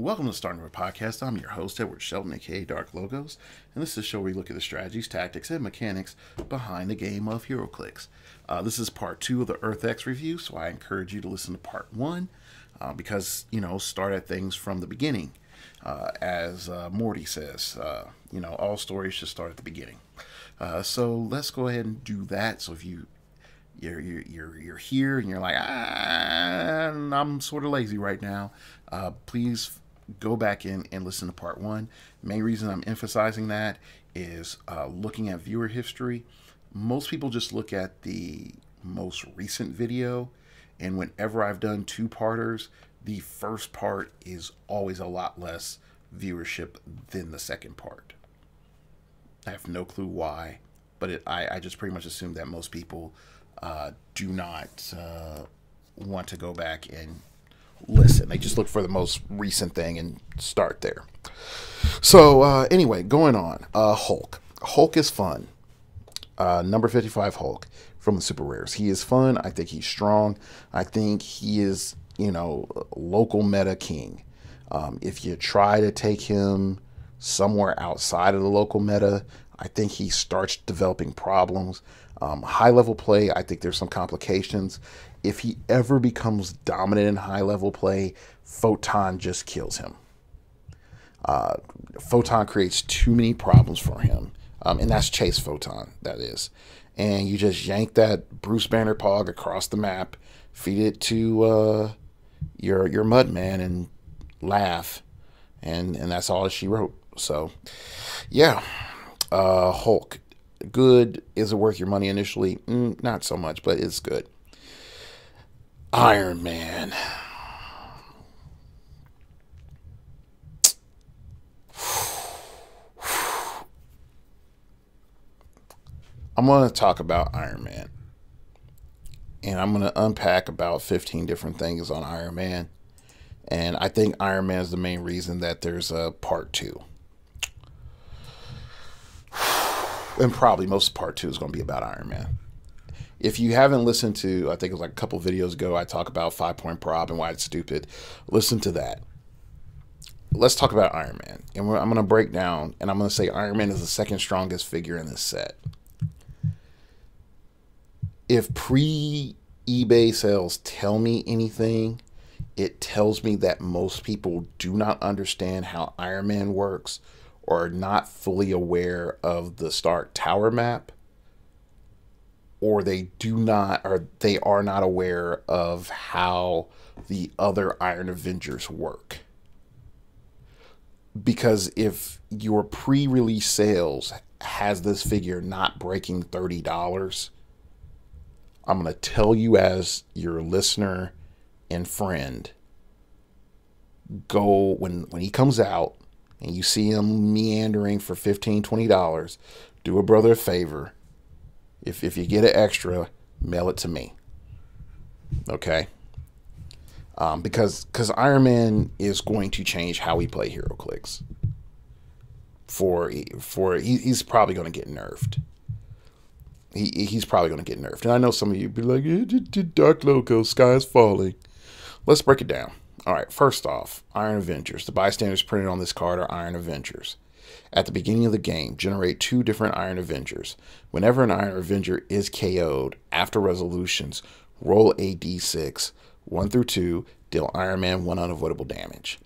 Welcome to Starting Over Podcast. I'm your host, Edward Shelton, aka Dark Logos, and this is a show where we look at the strategies, tactics, and mechanics behind the game of HeroClix. This is part 2 of the EarthX review, so I encourage you to listen to part 1 because, start at things from the beginning. As Morty says, all stories should start at the beginning. So let's go ahead and do that. So if you're here and you're like, I'm sort of lazy right now, please go back in and listen to part 1. Main reason I'm emphasizing that is looking at viewer history. Most people just look at the most recent video, and whenever I've done 2-parters, the first part is always a lot less viewership than the second part. I have no clue why, but I just pretty much assume that most people do not want to go back and listen. They just look for the most recent thing and start there. So anyway, going on. Hulk. Hulk is fun. Number 55 Hulk from the Super Rares. He is fun. I think he's strong. I think he is, local meta king. If you try to take him somewhere outside of the local meta, I think he starts developing problems. High level play, I think there's some complications. If he ever becomes dominant in high level play, Photon just kills him. Photon creates too many problems for him. And that's Chase Photon, that is. And you just yank that Bruce Banner Pog across the map, feed it to your Mudman and laugh. And that's all she wrote. So, yeah. Hulk. Good. Is it worth your money initially? Not so much, but it's good. Iron Man. I'm going to talk about Iron Man. And I'm going to unpack about 15 different things on Iron Man. And I think Iron Man is the main reason that there's a part 2. And probably most of part 2 is going to be about Iron Man. If you haven't listened to, I think it was like a couple videos ago, I talk about 5-point prop and why it's stupid. Listen to that. Let's talk about Iron Man. And I'm going to break down, and I'm going to say Iron Man is the second strongest figure in this set. If pre-eBay sales tell me anything, it tells me that most people do not understand how Iron Man works, or are not fully aware of the Stark Tower map, or they are not aware of how the other Iron Avengers work. Because if your pre-release sales has this figure not breaking $30, I'm going to tell you as your listener and friend, go when he comes out, and you see him meandering for $15, $20, do a brother a favor. If you get an extra, mail it to me. Okay? Because Iron Man is going to change how we play HeroClix. He's probably going to get nerfed. He's probably going to get nerfed. And I know some of you be like, Dark Logo, sky is falling. Let's break it down. All right, first off, Iron Avengers. The bystanders printed on this card are Iron Avengers. At the beginning of the game, generate 2 different Iron Avengers. Whenever an Iron Avenger is KO'd, after resolutions, roll a d6, 1 through 2, deal Iron Man 1 unavoidable damage.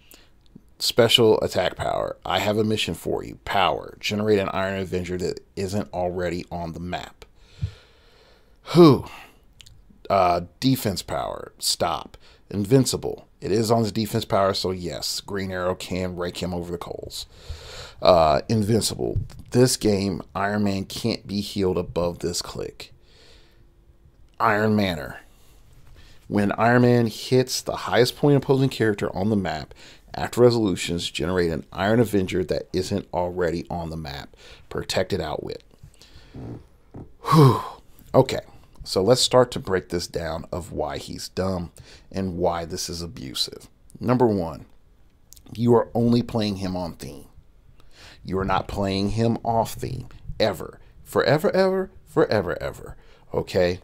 Special attack power. I have a mission for you. Power. Generate an Iron Avenger that isn't already on the map. Defense power. Stop. Invincible. It is on his defense power, so yes, Green Arrow can rake him over the coals. Invincible. This game, Iron Man can't be healed above this click. Iron Manner. When Iron Man hits the highest point opposing character on the map, after resolutions, generate an Iron Avenger that isn't already on the map. Protected Outwit. Okay. So let's start to break this down of why he's dumb and why this is abusive. Number 1, you are only playing him on theme. You are not playing him off theme ever. Forever, ever, forever, ever. Okay?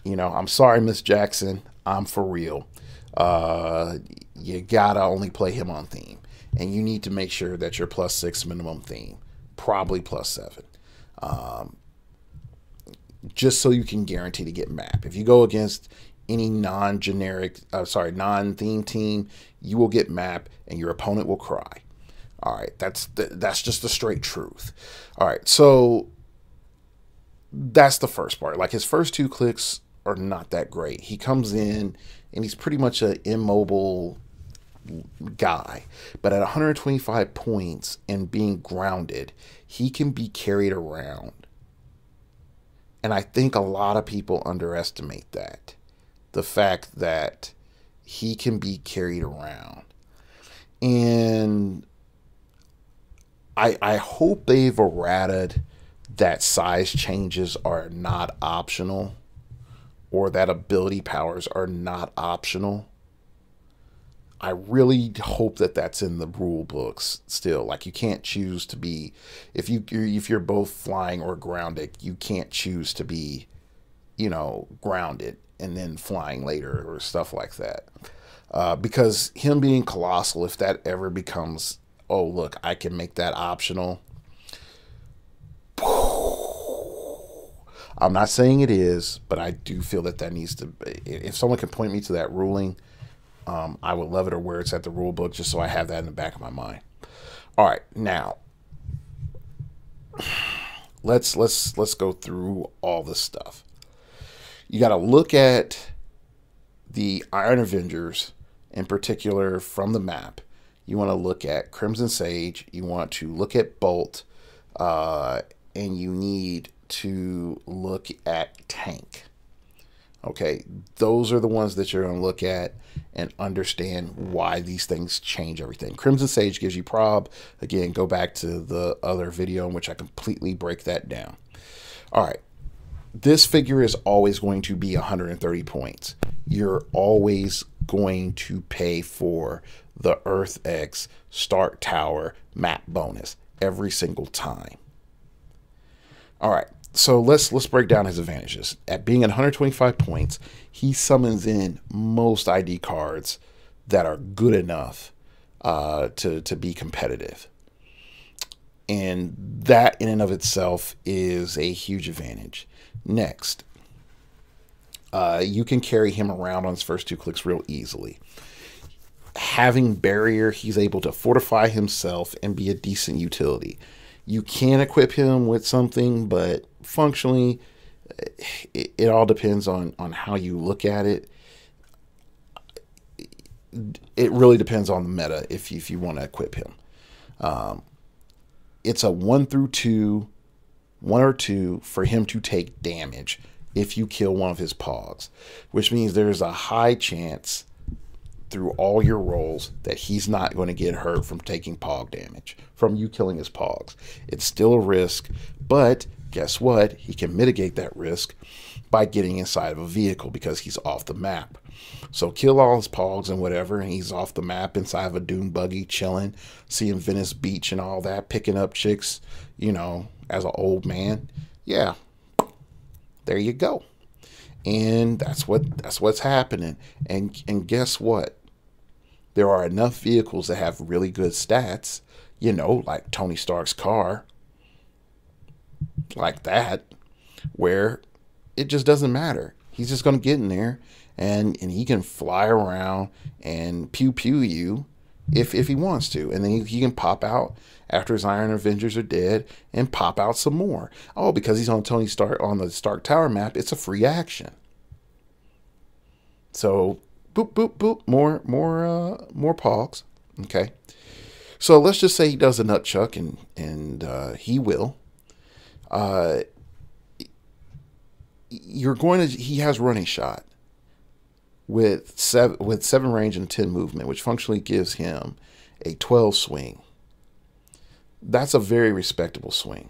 I'm sorry, Miss Jackson. I'm for real. you gotta only play him on theme, and you need to make sure that you're +6 minimum theme, probably +7, just so you can guarantee to get map. If you go against any non-theme team, you will get map, and your opponent will cry. All right, that's just the straight truth. All right, so that's the first part. Like, his first 2 clicks are not that great. He comes in and he's pretty much an immobile guy, but at 125 points and being grounded, he can be carried around. And I think a lot of people underestimate that. The fact that he can be carried around. And I hope they've errated that size changes are not optional, or that ability powers are not optional. I really hope that that's in the rule books still. Like, you can't choose to be, if you're both flying or grounded, you can't choose to be, grounded and then flying later or stuff like that. Because him being colossal, if that ever becomes, oh look, I can make that optional. I'm not saying it is, but I do feel that needs to be. If someone can point me to that ruling, I would love it, or where it's at the rule book, just so I have that in the back of my mind. All right, now let's go through all this stuff. You got to look at the Iron Avengers in particular from the map. You want to look at Crimson Sage. You want to look at Bolt, and you need to look at Tank. Okay, those are the ones that you're going to look at and understand why these things change everything. Crimson Sage gives you prob. Again, go back to the other video in which I completely break that down. All right, this figure is always going to be 130 points. You're always going to pay for the Earth X Stark Tower map bonus every single time. All right, so let's break down his advantages. At being at 125 points, he summons in most ID cards that are good enough to be competitive. And that in and of itself is a huge advantage. Next, you can carry him around on his first 2 clicks real easily. Having barrier, he's able to fortify himself and be a decent utility. You can equip him with something, but functionally, it all depends on how you look at it. It really depends on the meta if you want to equip him. It's a 1 or 2 for him to take damage if you kill one of his pogs, which means there's a high chance through all your rolls that he's not going to get hurt from taking pog damage from you killing his pogs. It's still a risk, but guess what? He can mitigate that risk by getting inside of a vehicle because he's off the map. So kill all his pogs and whatever, and he's off the map inside of a dune buggy, chilling, seeing Venice Beach and all that, picking up chicks, as an old man. Yeah, there you go. And that's what's happening. And guess what? There are enough vehicles that have really good stats, like Tony Stark's car, like that, where it just doesn't matter. He's just going to get in there and he can fly around and pew pew you if he wants to. And then he can pop out after his Iron Avengers are dead and pop out some more. Oh, because he's on Tony Stark on the Stark Tower map, it's a free action. So boop boop boop, more pogs. Okay. So let's just say he does a nutchuck, and he will. He has running shot with 7 range and 10 movement, which functionally gives him a 12 swing. That's a very respectable swing.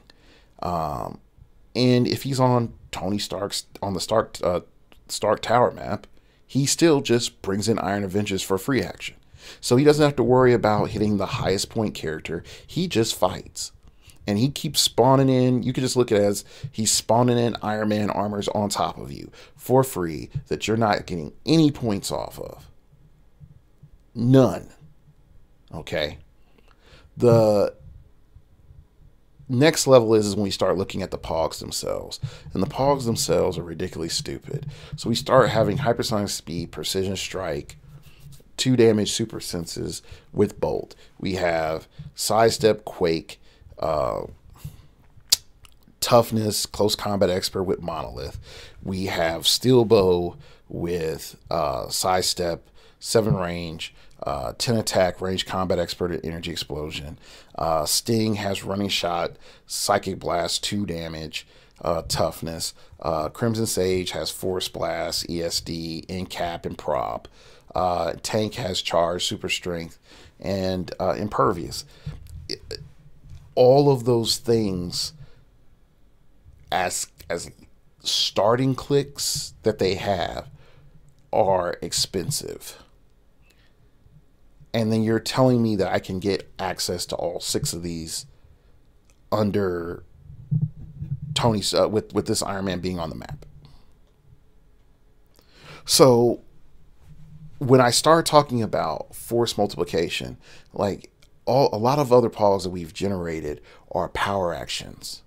And if he's on Tony Stark's on the Stark Tower map, he still just brings in Iron Avengers for free action. So he doesn't have to worry about hitting the highest point character. He just fights. And he keeps spawning in. You can just look at it as he's spawning in Iron Man armors on top of you for free that you're not getting any points off of. None. Okay. The next level is when we start looking at the pogs themselves. And the pogs themselves are ridiculously stupid. So we start having hypersonic speed, precision strike, 2 damage super senses with bolt. We have sidestep, quake, toughness, close combat expert with monolith. We have steel bow with sidestep, 7 range, 10 attack, range combat expert at energy explosion. Sting has running shot, psychic blast, 2 damage, toughness. Crimson Sage has force blast, ESD, incap, and prop. Tank has charge, super strength, and impervious. All of those things as starting clicks that they have are expensive. And then you're telling me that I can get access to all 6 of these under Tony's with this Iron Man being on the map. So when I start talking about force multiplication, like a lot of other pogs that we've generated are power actions.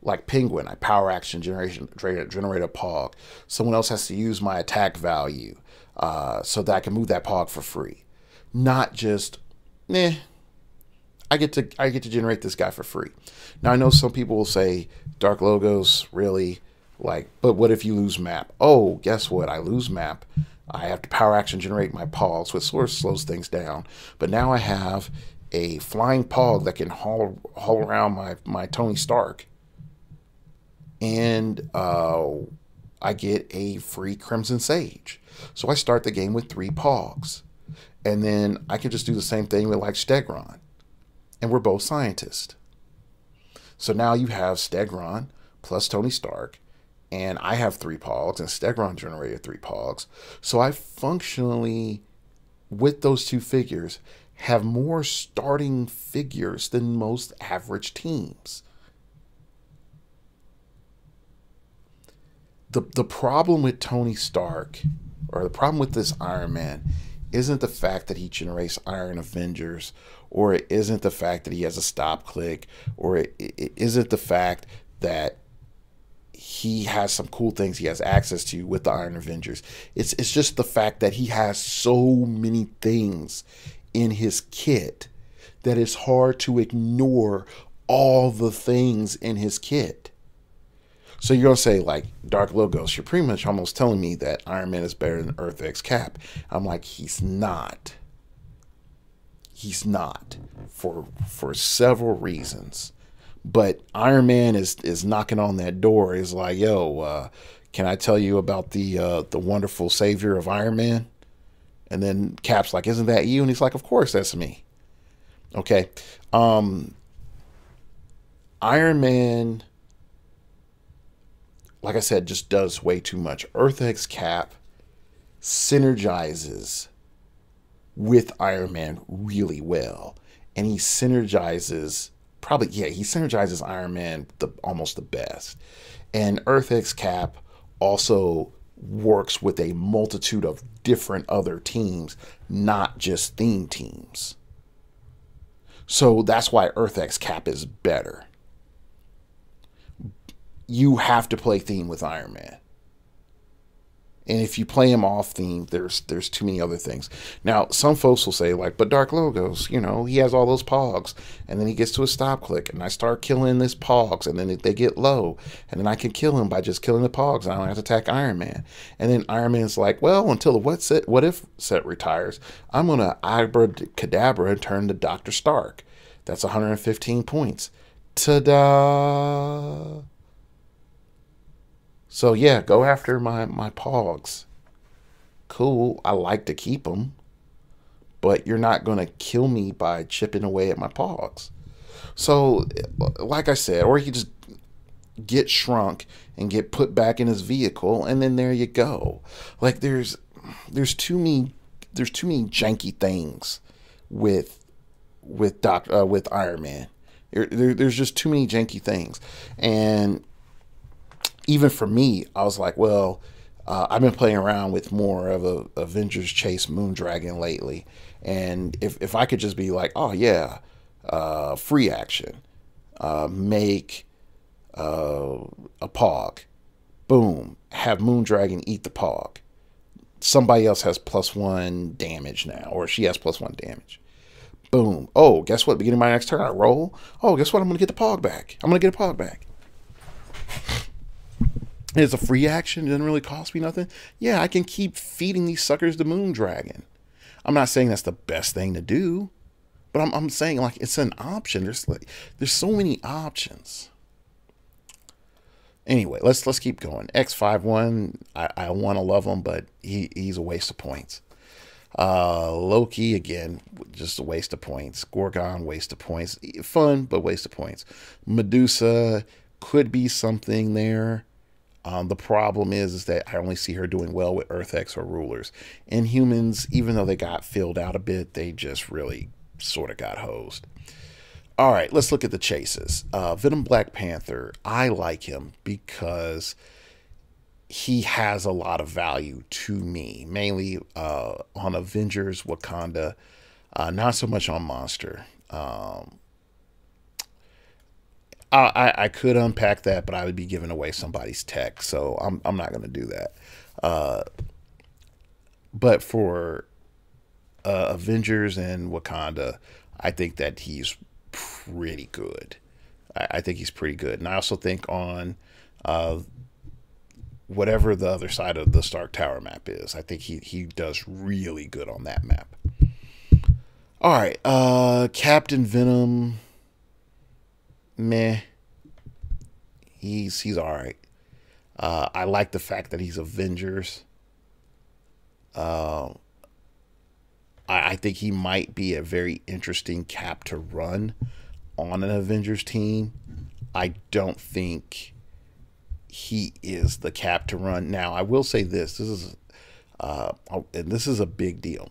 Like Penguin, I power action generate a pog. Someone else has to use my attack value so that I can move that pog for free. Not just, I get to generate this guy for free. Now I know some people will say, Dark Logos, really? Like, but what if you lose map? Oh, guess what? I lose map. I have to power action generate my pogs, which sort of slows things down. But now I have a flying pog that can haul around my Tony Stark. And I get a free Crimson Sage. So I start the game with 3 pogs. And then I can just do the same thing with like Stegron. And we're both scientists. So now you have Stegron plus Tony Stark. And I have 3 pogs. And Stegron generated 3 pogs. So I functionally, with those 2 figures, have more starting figures than most average teams. The problem with Tony Stark, or the problem with this Iron Man, isn't the fact that he generates Iron Avengers, or it isn't the fact that he has a stop click, or it isn't the fact that he has some cool things he has access to with the Iron Avengers. It's just the fact that he has so many things in his kit that it's hard to ignore all the things in his kit. So you're going to say, like, Dark Logos, you're pretty much almost telling me that Iron Man is better than Earth X Cap. I'm like, he's not. He's not. For several reasons. But Iron Man is knocking on that door. He's like, yo, can I tell you about the wonderful savior of Iron Man? And then Cap's like, isn't that you? And he's like, of course, that's me. Okay. Iron Man, like I said, just does way too much. Earth X Cap synergizes with Iron Man really well. And he synergizes, he synergizes Iron Man almost the best. And Earth X Cap also works with a multitude of different other teams, not just theme teams. So that's why Earth X Cap is better. You have to play theme with Iron Man. And if you play him off theme, there's too many other things. Now, some folks will say, like, but Dark Logos, you know, he has all those pogs. And then he gets to a stop click. And I start killing this pogs. And then they get low. And then I can kill him by just killing the pogs. And I don't have to attack Iron Man. And then Iron Man's like, well, until the what if set retires, I'm going to abracadabra and turn to Dr. Stark. That's 115 points. Ta-da! So yeah, go after my pogs. Cool, I like to keep them. But you're not going to kill me by chipping away at my pogs. So, like I said, or he just get shrunk and get put back in his vehicle, and then there you go. Like there's too many janky things with Iron Man. There's just too many janky things. And even for me, I was like, well, I've been playing around with more of a Avengers Chase Moondragon lately, and if I could just be like, oh yeah, free action, make a Pog, boom, have Moondragon eat the Pog. Somebody else has +1 damage now, or she has +1 damage. Boom. Oh, guess what? Beginning of my next turn, I roll. Oh, guess what? I'm going to get the Pog back. I'm going to get a Pog back. It's a free action. It doesn't really cost me nothing. Yeah, I can keep feeding these suckers the Moondragon. I'm not saying that's the best thing to do, but I'm saying like it's an option. There's so many options. Anyway, let's keep going. X51, I want to love him, but he's a waste of points. Loki, again, just a waste of points. Gorgon, waste of points. Fun, but waste of points. Medusa could be something there. The problem is that I only see her doing well with Earth-X or Rulers. Inhumans, even though they got filled out a bit, they just really sort of got hosed. All right, let's look at the chases. Venom Black Panther, I like him because he has a lot of value to me, mainly on Avengers, Wakanda, not so much on Monster. I could unpack that, but I would be giving away somebody's tech, so I'm not going to do that. But for Avengers and Wakanda, I think that he's pretty good. I think he's pretty good, and I also think on whatever the other side of the Stark Tower map is, I think he does really good on that map. All right, Captain Venom, meh. He's all right. I like the fact that he's Avengers. I think he might be a very interesting Cap to run on an Avengers team. I don't think he is the Cap to run. Now, I will say this. And this is a big deal.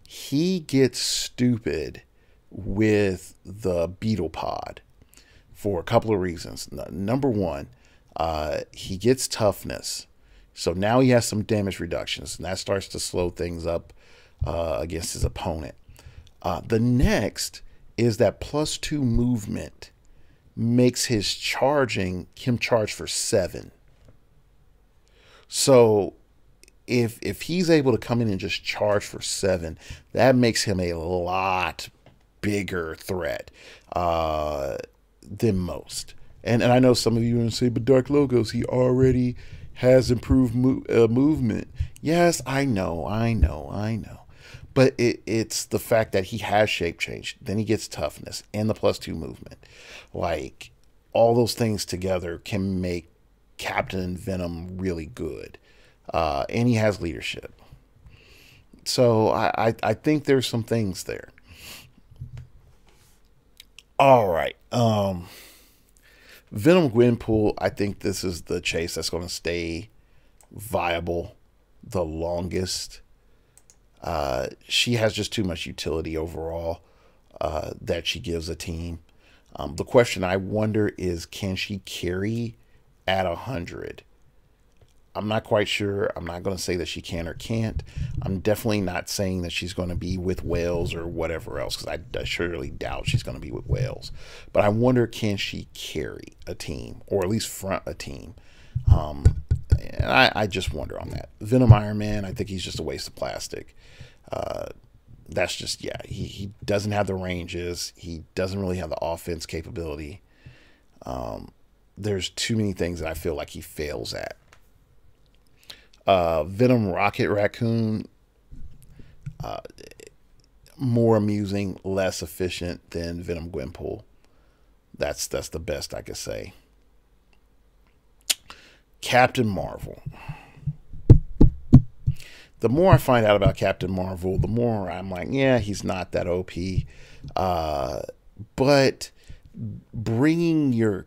He gets stupid with the Beetle Pod for a couple of reasons. Number one, he gets toughness. So now he has some damage reductions, and that starts to slow things up against his opponent. The next is that +2 movement makes him charge for 7. So if he's able to come in and just charge for 7, that makes him a lot bigger threat than most. And I know some of you are going to say, but Dark Logos, he already has improved movement. Yes, I know. But it's the fact that he has shape change. Then he gets toughness and the +2 movement. Like, all those things together can make Captain Venom really good. And he has leadership. So I think there's some things there. All right. Venom Gwenpool, I think this is the chase that's going to stay viable the longest. She has just too much utility overall that she gives a team. The question I wonder is, can she carry at 100? I'm not quite sure. I'm not going to say that she can or can't. I'm definitely not saying that she's going to be with Wales or whatever else, because I surely doubt she's going to be with Wales. But I wonder, can she carry a team, or at least front a team? And I just wonder on that. Venom Iron Man, I think he's just a waste of plastic. That's just, yeah, he doesn't have the ranges. He doesn't really have the offense capability. There's too many things that I feel like he fails at. Venom Rocket Raccoon, more amusing, less efficient than Venom Gwenpool. That's the best I could say. Captain Marvel. The more I find out about Captain Marvel, the more I'm like, yeah, he's not that OP. But bringing your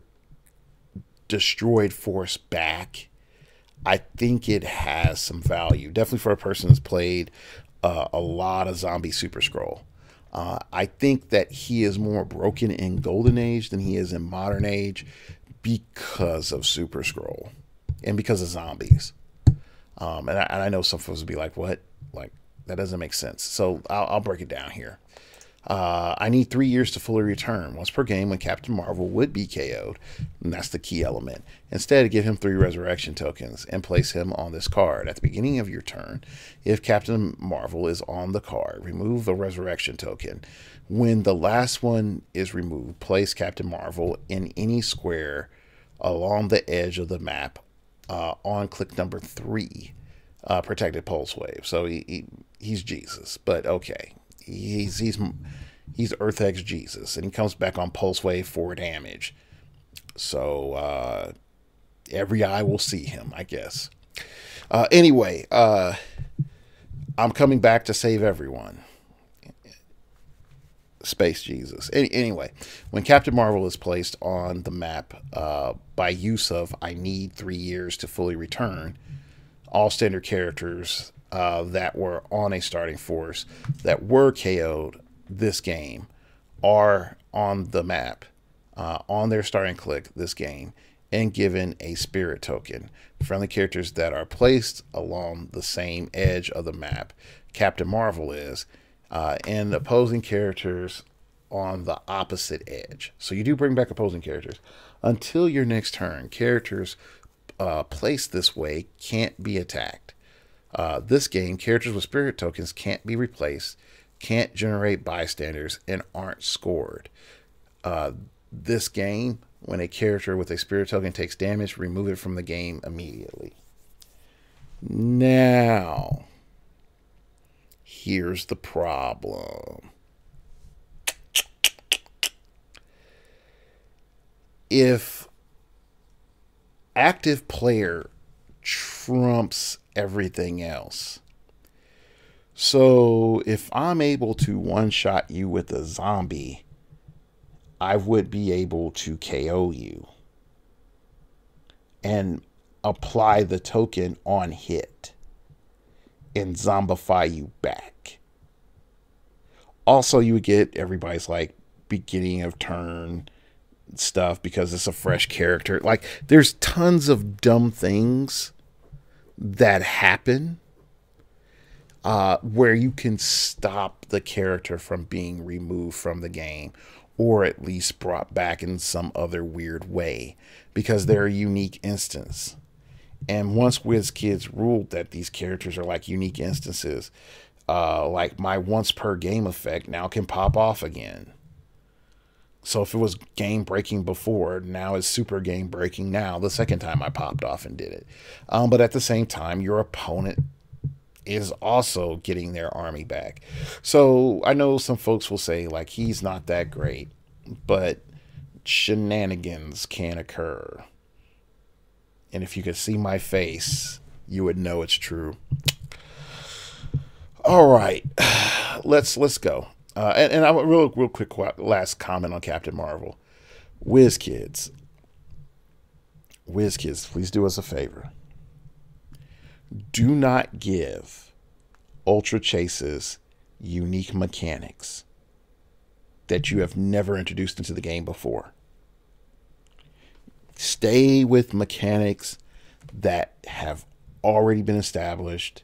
destroyed force back, I think it has some value. Definitely for a person who's played a lot of Zombie Super Skrull. I think that he is more broken in Golden Age than he is in Modern Age because of Super Skrull and because of zombies. And I know some folks will be like, what? Like, that doesn't make sense. So I'll break it down here. I need 3 years to fully return, once per game when Captain Marvel would be KO'd, and that's the key element. Instead, give him 3 resurrection tokens and place him on this card. At the beginning of your turn, if Captain Marvel is on the card, remove the resurrection token. When the last one is removed, place Captain Marvel in any square along the edge of the map on click number 3, protected pulse wave. So he's Jesus, but okay. He's Earth X Jesus, and he comes back on pulse wave 4 damage. So every eye will see him, I guess. Anyway, I'm coming back to save everyone. Space Jesus. Anyway, when Captain Marvel is placed on the map by use of I need 3 years to fully return, all standard characters that were on a starting force that were KO'd this game are on the map on their starting click this game and given a spirit token. Friendly characters that are placed along the same edge of the map, Captain Marvel is, and opposing characters on the opposite edge. So you do bring back opposing characters. Until your next turn, characters placed this way can't be attacked. This game, characters with spirit tokens can't be replaced, can't generate bystanders, and aren't scored. This game, when a character with a spirit token takes damage, remove it from the game immediately. Now, here's the problem. If active player trumps everything else, so if I'm able to one-shot you with a zombie, I would be able to KO you and apply the token on hit and zombify you back. Also, you would get everybody's like beginning of turn stuff because it's a fresh character. Like, there's tons of dumb things that happen where you can stop the character from being removed from the game, or at least brought back in some other weird way, because they're a unique instance. And once WizKids ruled that these characters are like unique instances, like my once per game effect now can pop off again. So if it was game breaking before, now it's super game breaking now, the second time I popped off and did it. But at the same time, your opponent is also getting their army back. So I know some folks will say, like, he's not that great, but shenanigans can occur. And if you could see my face, you would know it's true. All right, let's go. And I real quick last comment on Captain Marvel. WizKids, please do us a favor. Do not give Ultra Chases unique mechanics that you have never introduced into the game before. Stay with mechanics that have already been established,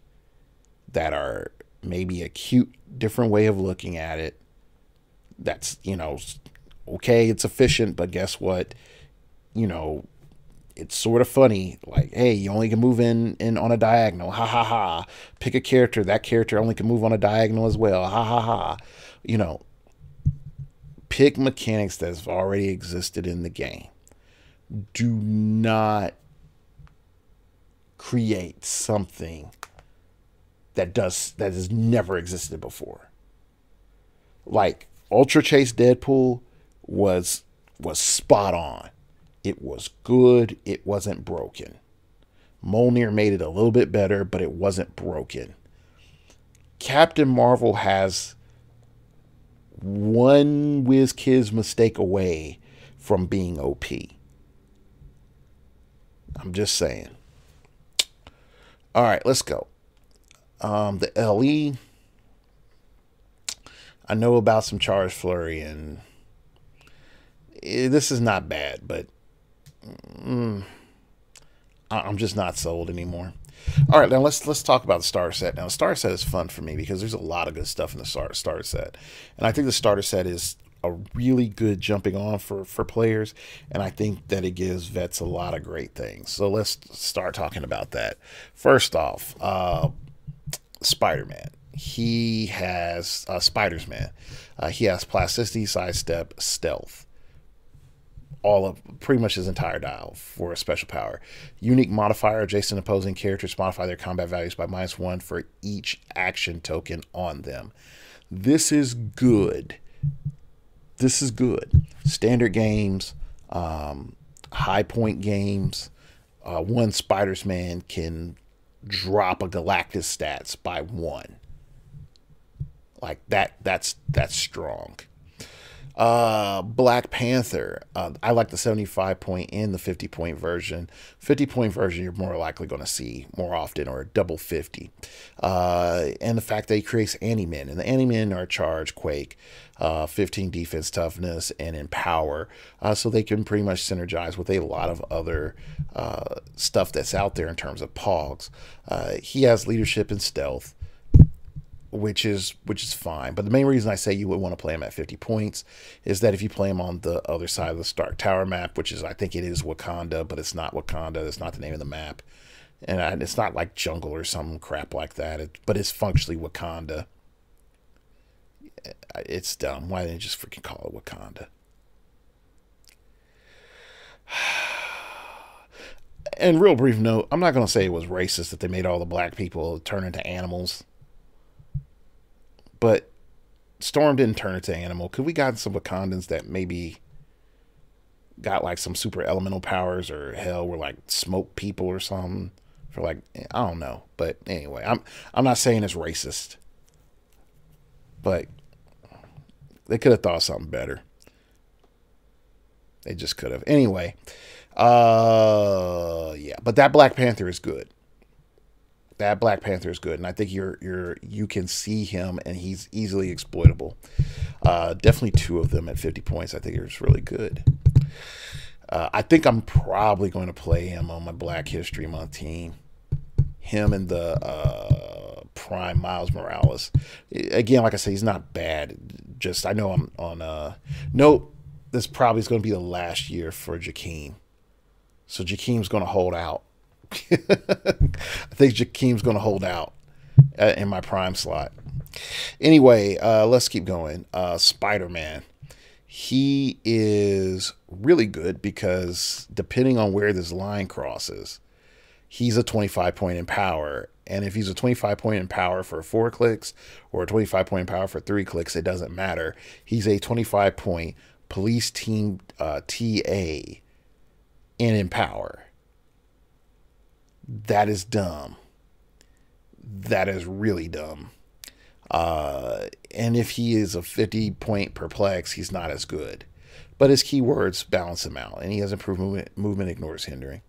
that are maybe a cute, different way of looking at it. That's, okay, it's efficient, but guess what? It's sort of funny. Like, hey, you only can move in on a diagonal. Ha ha ha. Pick a character. That character only can move on a diagonal as well. Ha ha ha. Pick mechanics that have already existed in the game. Do not create something that has never existed before. Like Ultra Chase Deadpool was spot on. It was good. It wasn't broken. Mjolnir made it a little bit better, but it wasn't broken. Captain Marvel has one WizKids mistake away from being OP. I'm just saying. All right, let's go. The LE. I know about some Charge Flurry, and this is not bad, but I'm just not sold anymore. All right, now let's talk about the starter set. Now, the starter set is fun for me because there's a lot of good stuff in the starter set, and I think the starter set is a really good jumping on for players, and I think that it gives vets a lot of great things. So let's start talking about that. First off, Spider-Man. He has Spider-Man. He has plasticity, sidestep, stealth. All of pretty much his entire dial for a special power. Unique modifier: adjacent opposing characters modify their combat values by -1 for each action token on them. This is good. This is good. Standard games, high point games, one Spider-Man can drop a Galactus stats by 1. Like that's strong. Black Panther. I like the 75 point and the 50 point version. 50-point version you're more likely going to see more often, or double 50. And the fact that he creates anti-men, and the anti-men are charge, quake, 15 defense, toughness, and empower, so they can pretty much synergize with a lot of other stuff that's out there in terms of pogs. He has leadership and stealth, which is fine. But the main reason I say you would want to play him at 50 points is that if you play him on the other side of the Stark Tower map, which is, I think it is Wakanda, but it's not Wakanda. That's not the name of the map. And it's not like jungle or some crap like that. But it's functionally Wakanda. It's dumb. Why didn't they just freaking call it Wakanda? And real brief note, I'm not going to say it was racist that they made all the black people turn into animals. But Storm didn't turn into animal. Could we got some Wakandans that maybe got like some super elemental powers, or hell were like smoke people or something, for like, I don't know. But anyway, I'm not saying it's racist, but they could have thought something better. They just could have. Anyway, yeah, but that Black Panther is good. That Black Panther is good, and I think you can see him, and he's easily exploitable. Definitely 2 of them at 50 points. I think it's really good. I think I'm probably going to play him on my Black History Month team. Him and the Prime Miles Morales. Again, like I said, he's not bad. Just, I know I'm on. Nope, this probably is going to be the last year for Jakeem. So Jakeem's going to hold out. I think Jakeem's going to hold out in my prime slot. Anyway, let's keep going. Spider-Man. He is really good because depending on where this line crosses, he's a 25 point in power. And if he's a 25 point in power for 4 clicks or a 25 point in power for 3 clicks, it doesn't matter. He's a 25 point police team TA in power. That is dumb. That is really dumb. And if he is a 50 point perplex, he's not as good. But his keywords balance him out, and he has improved movement ignores hindering.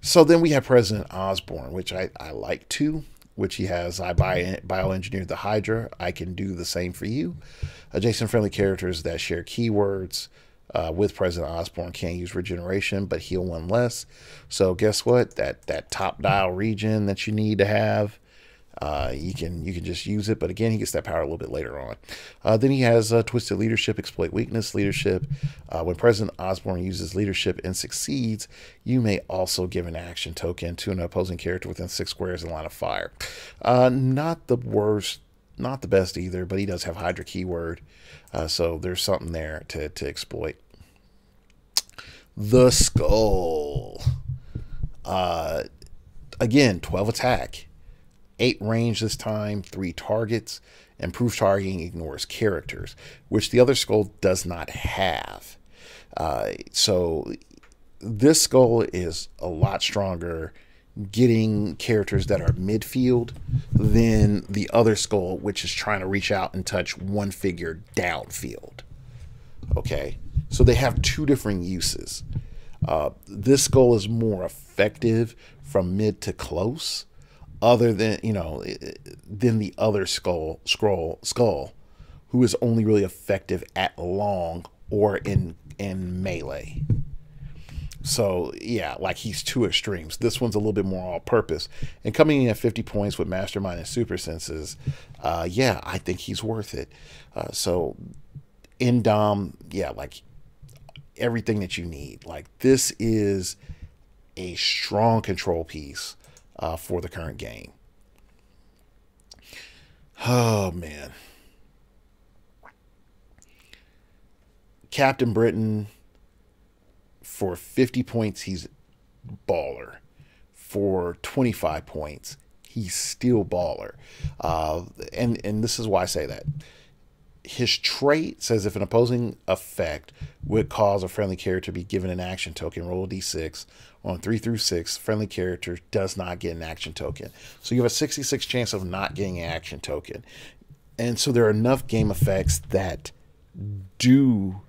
So then we have President Osborn, which I like too, which he has. I bioengineered the Hydra. I can do the same for you. Adjacent friendly characters that share keywords with President Osborn can't use regeneration, but heal 1 less. So guess what? That top dial regen that you need to have, you can just use it. But again, he gets that power a little bit later on. Then he has Twisted Leadership, exploit weakness, leadership. When President Osborn uses leadership and succeeds, you may also give an action token to an opposing character within 6 squares in line of fire. Not the worst, not the best either, but he does have Hydra keyword. So there's something there to exploit. The Skull. Again, 12 attack. 8 range this time, 3 targets. Improved targeting ignores characters, which the other Skull does not have. So this Skull is a lot stronger getting characters that are midfield than the other Skull, which is trying to reach out and touch one figure downfield. Okay, so they have 2 different uses. This Skull is more effective from mid to close, other than than the other Skull, who is only really effective at long or in melee. So yeah, like he's two extremes. This one's a little bit more all purpose. And coming in at 50 points with Mastermind and Super Senses, yeah, I think he's worth it. So in Dom, yeah, like everything that you need. Like this is a strong control piece for the current game. Oh man. Captain Britain, for 50 points, he's baller. For 25 points, he's still baller. And this is why I say that. His trait says if an opposing effect would cause a friendly character to be given an action token, roll a d6. On 3 through 6, friendly character does not get an action token. So you have a 66 chance of not getting an action token. And so there are enough game effects that do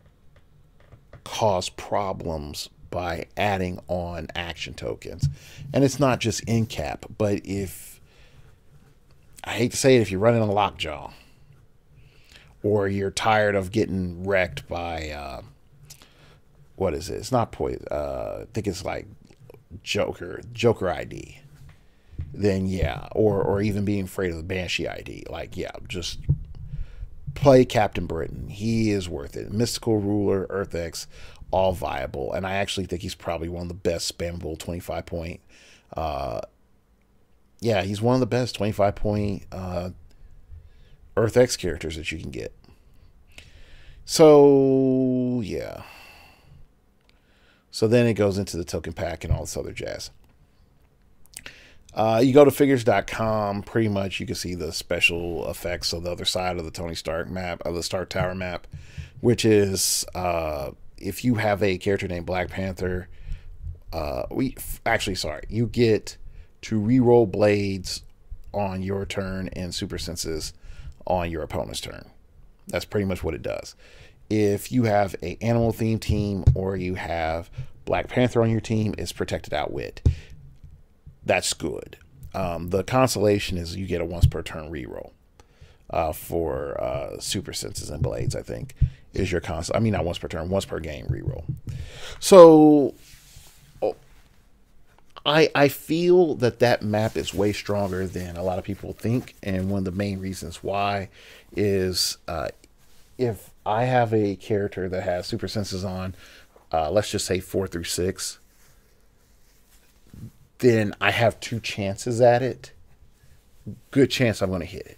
cause problems by adding on action tokens. And it's not just in cap, but if, I hate to say it, if you're running a lockjaw or you're tired of getting wrecked by what is it? It's not poison. I think it's like Joker ID. Then yeah, or even being afraid of the Banshee ID. Like yeah, just play Captain Britain. He is worth it. Mystical Ruler, Earth X, all viable, and I actually think he's probably one of the best spammable 25 point. Yeah, he's one of the best 25 point Earth X characters that you can get. So yeah. So then it goes into the token pack and all this other jazz. You go to figures.com, pretty much you can see the special effects of the other side of the Tony Stark map, of the Stark Tower map, which is if you have a character named Black Panther, you get to reroll blades on your turn and super senses on your opponent's turn. That's pretty much what it does. If you have a animal themed team or you have Black Panther on your team, it's protected outwit. That's good. The consolation is you get a once per turn reroll for super senses and blades, I think, is your console. I mean, not once per turn, once per game reroll. So I feel that map is way stronger than a lot of people think. And one of the main reasons why is if I have a character that has super senses on, let's just say 4 through 6, then I have 2 chances at it. Good chance I'm going to hit it.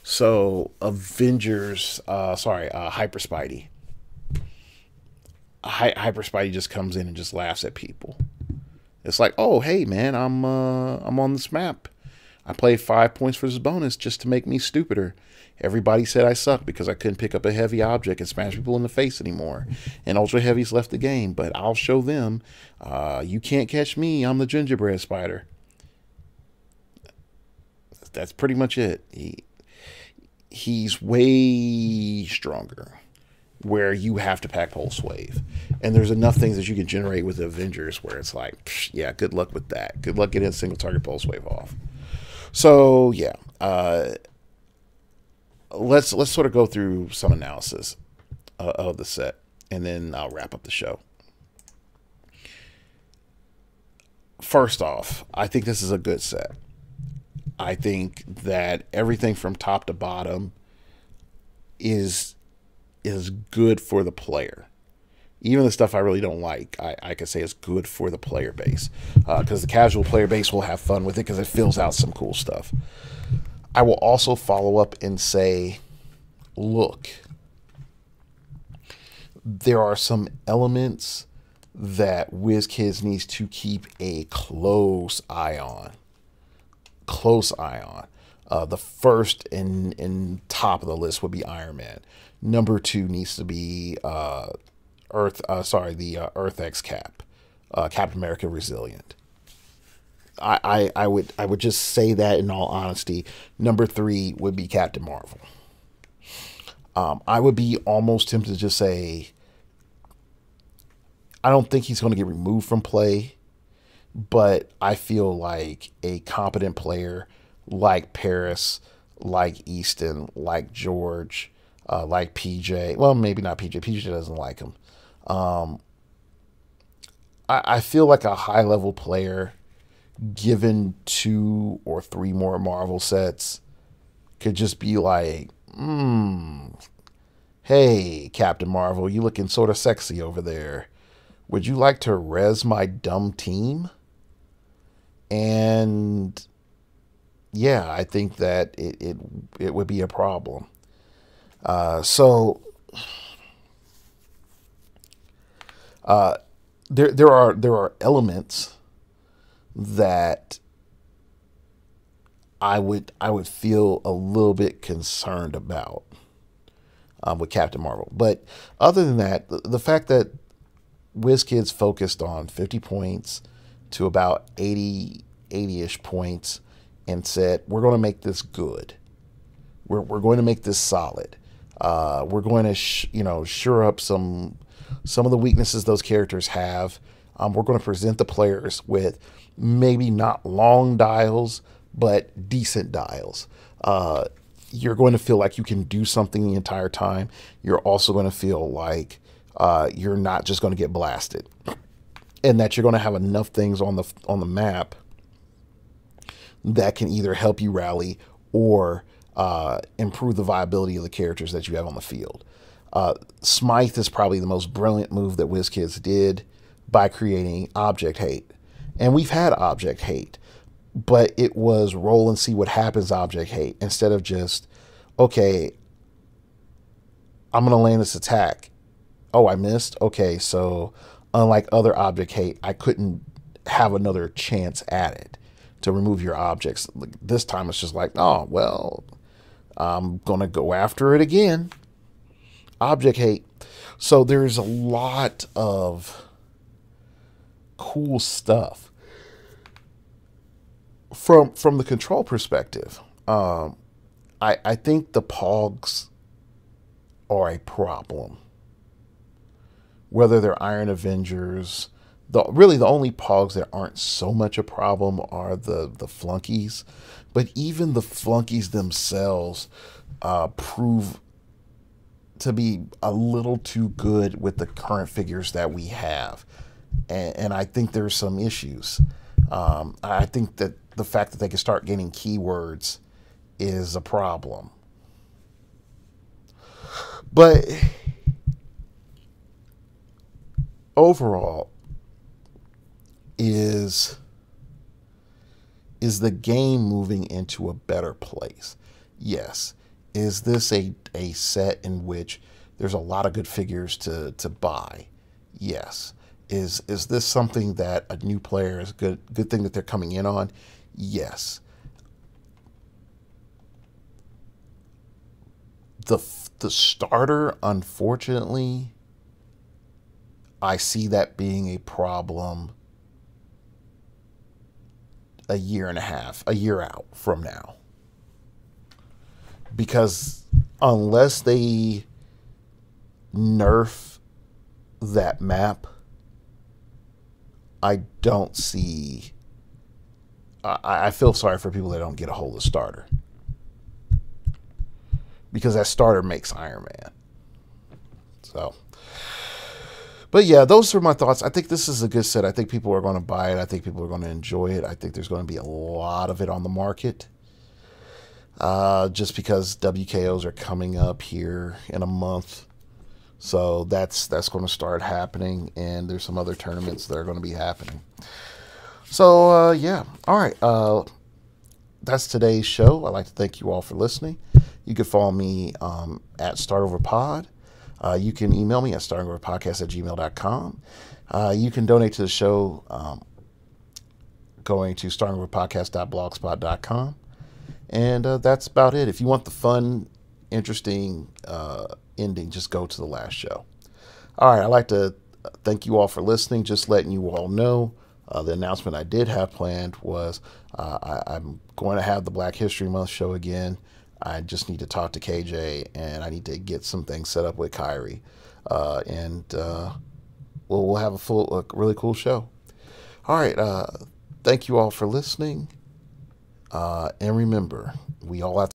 So Avengers, Hyper Spidey. Hyper Spidey just comes in and just laughs at people. It's like, oh hey man, I'm on this map. I played 5 points for this bonus just to make me stupider. Everybody said I suck because I couldn't pick up a heavy object and smash people in the face anymore. And Ultra Heavies left the game, but I'll show them. You can't catch me. I'm the gingerbread spider. That's pretty much it. He's way stronger where you have to pack Pulse Wave. And there's enough things that you can generate with the Avengers where it's like, psh, yeah, good luck with that. Good luck getting a single target Pulse Wave off. So, yeah. Let's sort of go through some analysis of the set, and then I'll wrap up the show. First off, I think this is a good set. I think that everything from top to bottom is good for the player. Even the stuff I really don't like, I could say is good for the player base. Because the casual player base will have fun with it because it fills out some cool stuff. I will also follow up and say, look, there are some elements that WizKids needs to keep a close eye on. The first and top of the list would be Iron Man. Number 2 needs to be Earth X Cap, Captain America Resilient. I would just say that in all honesty. Number 3 would be Captain Marvel. I would be almost tempted to just say I don't think he's going to get removed from play, but I feel like a competent player like Paris, like Easton, like George, like PJ. Well, maybe not PJ. PJ doesn't like him. I feel like a high level player given 2 or 3 more Marvel sets could just be like, hey, Captain Marvel, you looking sort of sexy over there. Would you like to res my dumb team? And yeah, I think that it would be a problem. So there are elements that I would feel a little bit concerned about with Captain Marvel. But other than that, the fact that WizKids focused on 50 points to about 80-ish points and said, we're going to make this good. We're going to make this solid. We're going to shore up some of the weaknesses those characters have. We're going to present the players with maybe not long dials, but decent dials. You're going to feel like you can do something the entire time. You're also going to feel like you're not just going to get blasted, and that you're going to have enough things on the map that can either help you rally or improve the viability of the characters that you have on the field. Smythe is probably the most brilliant move that WizKids did by creating Object Hate. And we've had Object Hate, but it was roll and see what happens Object Hate instead of just, okay, I'm going to land this attack. Oh, I missed? Okay, so unlike other Object Hate, I couldn't have another chance at it to remove your objects. This time it's just like, oh, well, I'm going to go after it again. Object Hate. So there's a lot of cool stuff from the control perspective. I think the Pogs are a problem. Whether they're Iron Avengers, really the only Pogs that aren't so much a problem are the flunkies. But even the flunkies themselves prove to be a little too good with the current figures that we have. And I think there's some issues. I think that the fact that they can start getting keywords is a problem. But overall, is the game moving into a better place? Yes. Is this a set in which there's a lot of good figures to buy? Yes. Is this something that a new player is good thing that they're coming in on? Yes. The starter, unfortunately, I see that being a problem a year out from now. Because unless they nerf that map, I don't see... I feel sorry for people that don't get a hold of starter. Because that starter makes Iron Man. So... But yeah, those are my thoughts. I think this is a good set. I think people are going to buy it. I think people are going to enjoy it. I think there's going to be a lot of it on the market. Just because WKOs are coming up here in a month. So that's going to start happening. And there's some other tournaments that are going to be happening. So, yeah. All right. That's today's show. I'd like to thank you all for listening. You can follow me at StartOverPod. You can email me at startingoverpodcast@gmail.com. You can donate to the show going to startingoverpodcast.blogspot.com. And that's about it. If you want the fun, interesting ending, just go to the last show. All right, I'd like to thank you all for listening. Just letting you all know the announcement I did have planned was I'm going to have the Black History Month show again. I just need to talk to KJ, and I need to get some things set up with Kyrie. And we'll have a really cool show. All right. Thank you all for listening. And remember, we all have